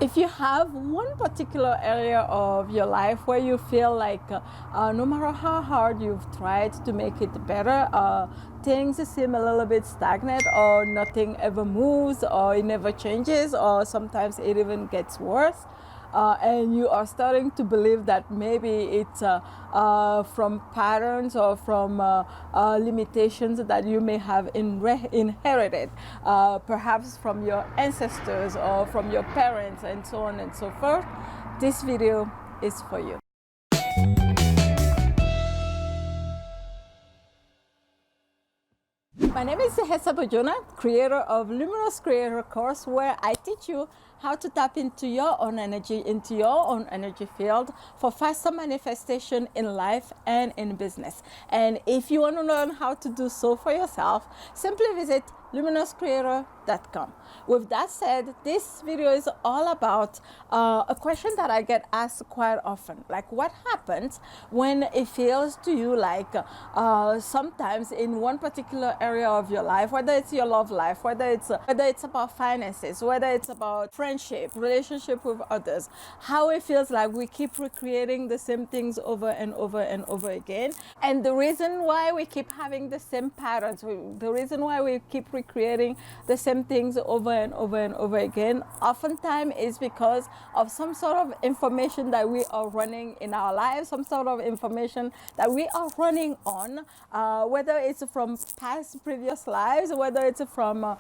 If you have one particular area of your life where you feel like no matter how hard you've tried to make it better, things seem a little bit stagnant, or nothing ever moves, or it never changes, or sometimes it even gets worse, and you are starting to believe that maybe it's from patterns or from limitations that you may have inherited, perhaps from your ancestors or from your parents, and so on and so forth, this video is for you. My name is Dihessa Bodjona, creator of Luminous Creator course, where I teach you how to tap into your own energy, into your own energy field for faster manifestation in life and in business. And if you want to learn how to do so for yourself, simply visit luminouscreator.com. With that said, this video is all about a question that I get asked quite often. Like, what happens when it feels to you like sometimes in one particular area of your life, whether it's your love life, whether it's about finances, whether it's about friendship, relationship with others, how it feels like we keep recreating the same things over and over and over again. And the reason why we keep having the same patterns, the reason why we keep recreating the same things over and over and over again, oftentimes is because of some sort of information that we are running in our lives, some sort of information that we are running on, whether it's from previous lives, whether it's from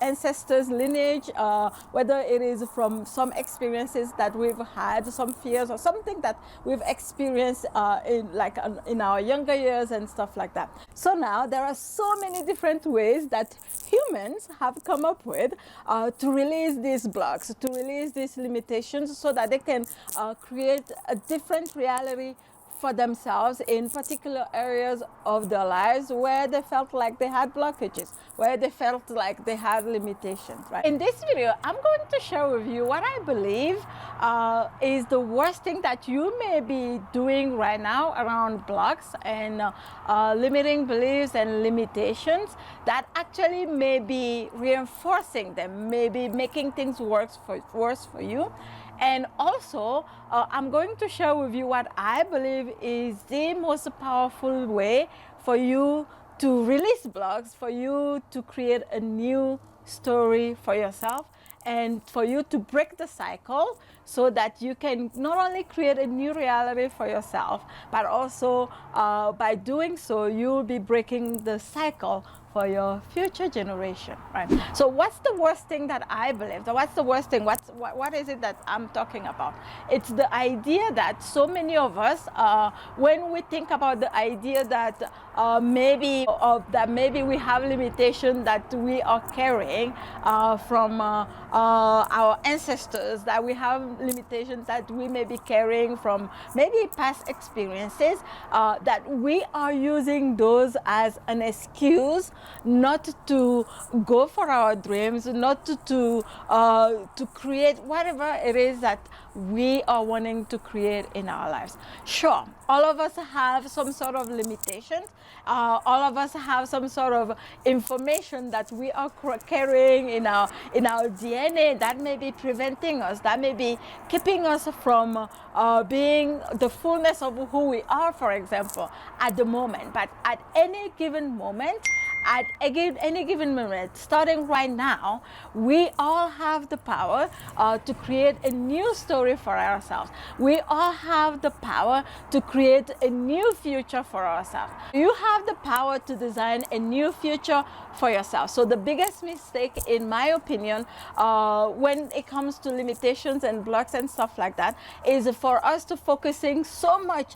ancestors' lineage, whether it is from some experiences that we've had, some fears or something that we've experienced in our younger years and stuff like that. So now there are so many different ways that humans have come up with to release these blocks, to release these limitations, so that they can create a different reality for themselves in particular areas of their lives where they felt like they had blockages, where they felt like they had limitations, right? In this video, I'm going to share with you what I believe is the worst thing that you may be doing right now around blocks and limiting beliefs and limitations that actually may be reinforcing them, may be making things worse for you. And also, I'm going to share with you what I believe is the most powerful way for you to release blocks, for you to create a new story for yourself, and for you to break the cycle, so that you can not only create a new reality for yourself, but also by doing so, you'll be breaking the cycle for your future generation, right? So what's the worst thing that I believe? So what's the worst thing? What is it that I'm talking about? It's the idea that so many of us, when we think about the idea that maybe we have limitation that we are carrying from our ancestors, that we have limitations that we may be carrying from maybe past experiences, that we are using those as an excuse not to go for our dreams, not to create whatever it is that we are wanting to create in our lives. Sure, all of us have some sort of limitations. All of us have some sort of information that we are carrying in our DNA that may be preventing us, that may be keeping us from being the fullness of who we are, for example, at the moment. But at any given moment, starting right now, we all have the power to create a new story for ourselves. We all have the power to create a new future for ourselves. You have the power to design a new future for yourself. So the biggest mistake, in my opinion, when it comes to limitations and blocks and stuff like that, is for us to focusing so much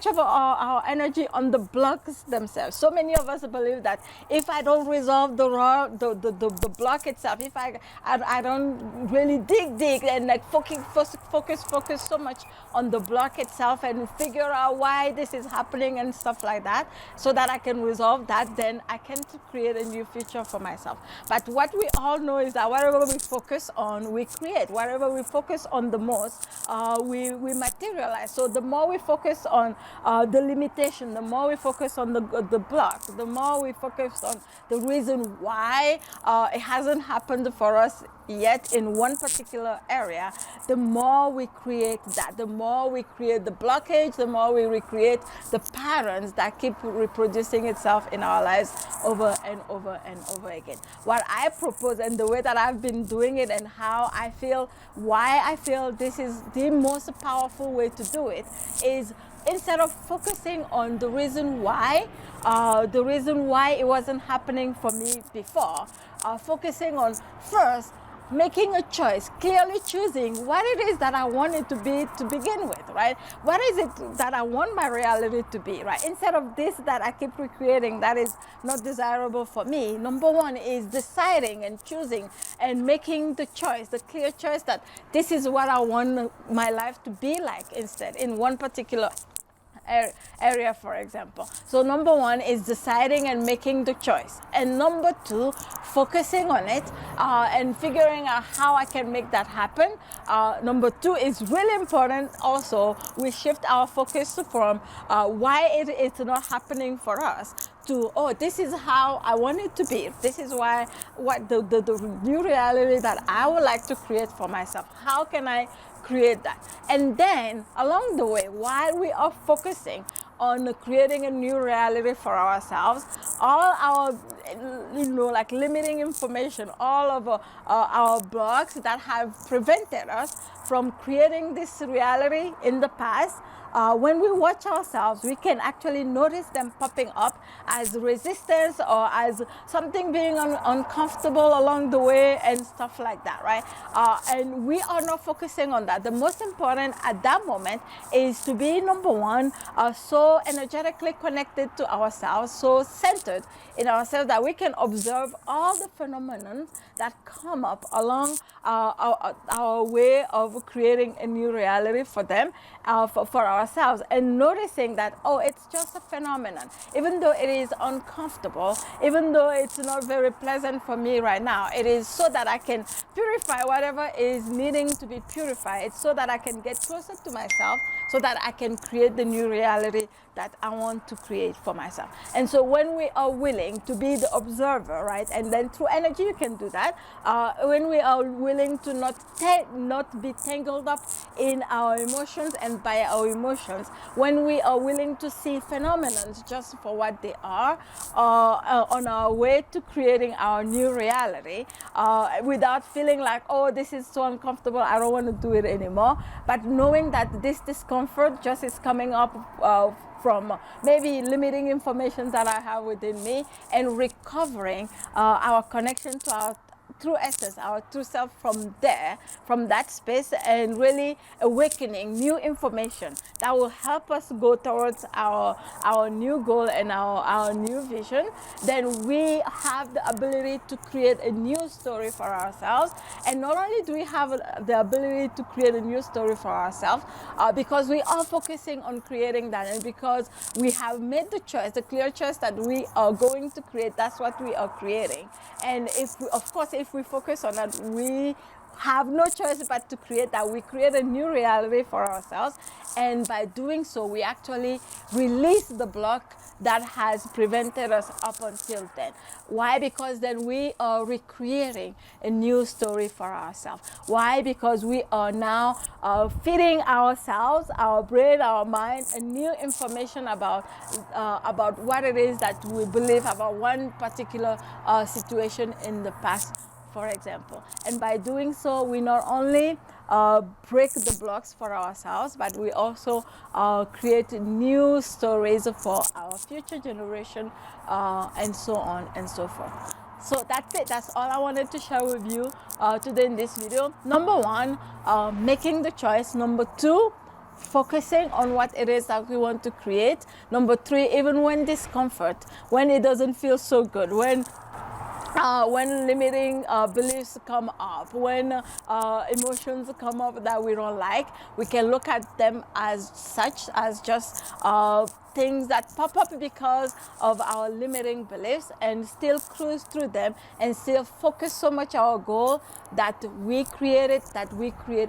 of our energy on the blocks themselves. So many of us believe that if I don't resolve the block itself, if I don't really dig and like focus so much on the block itself and figure out why this is happening and stuff like that, so that I can resolve that, then I can create a new future for myself. But what we all know is that whatever we focus on, we create. Whatever we focus on the most, we materialize. So the more we focus on the limitation, the more we focus on the block, the more we focus on the reason why it hasn't happened for us yet in one particular area, the more we create that, the more we create the blockage, the more we recreate the patterns that keep reproducing itself in our lives over and over and over again. What I propose, and the way that I've been doing it, and how I feel, why I feel this is the most powerful way to do it, is instead of focusing on the reason why it wasn't happening for me before, focusing on first making a choice, clearly choosing what it is that I want it to be to begin with, right? What is it that I want my reality to be, right? Instead of this that I keep recreating that is not desirable for me, number one is deciding and choosing and making the choice, the clear choice that this is what I want my life to be like instead, in one particular area, for example. So number one is deciding and making the choice, and number two, focusing on it and figuring out how I can make that happen. Number two is really important. Also, we shift our focus from why it's not happening for us to, oh, this is how I want it to be. This is what the new reality that I would like to create for myself. How can I create that? And then along the way, while we are focusing on creating a new reality for ourselves, all our like limiting information, all of our blocks that have prevented us from creating this reality in the past, when we watch ourselves, we can actually notice them popping up as resistance or as something being uncomfortable along the way and stuff like that, right? And we are not focusing on that. The most important at that moment is to be, number one, so energetically connected to ourselves, so centered in ourselves that we can observe all the phenomena that come up along our way of creating a new reality for them, for ourselves, and noticing that, oh, it's just a phenomenon. Even though it is uncomfortable, even though it's not very pleasant for me right now, it is so that I can purify whatever is needing to be purified. It's so that I can get closer to myself, so that I can create the new reality that I want to create for myself. And so when we are willing to be the observer, right, and then through energy you can do that, when we are willing to not be tangled up in our emotions and by our emotions, when we are willing to see phenomena just for what they are, on our way to creating our new reality, without feeling like, oh, this is so uncomfortable, I don't want to do it anymore, but knowing that this discomfort just is coming up from maybe limiting information that I have within me, and recovering our connection to our true essence, our true self from there, from that space, and really awakening new information that will help us go towards our new goal and our new vision. Then we have the ability to create a new story for ourselves. And not only do we have the ability to create a new story for ourselves, because we are focusing on creating that, and because we have made the choice, the clear choice that we are going to create, that's what we are creating. And if we focus on that, we have no choice but to create that. We create a new reality for ourselves, and by doing so, we actually release the block that has prevented us up until then. Why? Because then we are recreating a new story for ourselves. Why? Because we are now feeding ourselves, our brain, our mind, a new information about what it is that we believe about one particular situation in the past, for example. And by doing so, we not only break the blocks for ourselves, but we also create new stories for our future generation, and so on and so forth. So that's it. That's all I wanted to share with you today in this video. Number one, making the choice. Number two, focusing on what it is that we want to create. Number three, even when discomfort, when it doesn't feel so good, when limiting beliefs come up, when emotions come up that we don't like, we can look at them as such, as just things that pop up because of our limiting beliefs, and still cruise through them and still focus so much our goal that we create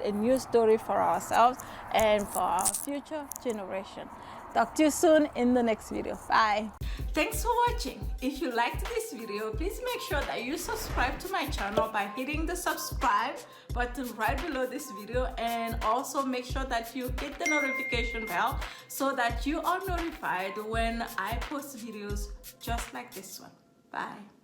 a new story for ourselves and for our future generation. Talk to you soon in the next video. Bye. Thanks for watching. If you liked this video, please make sure that you subscribe to my channel by hitting the subscribe button right below this video, and also make sure that you hit the notification bell so that you are notified when I post videos just like this one. Bye.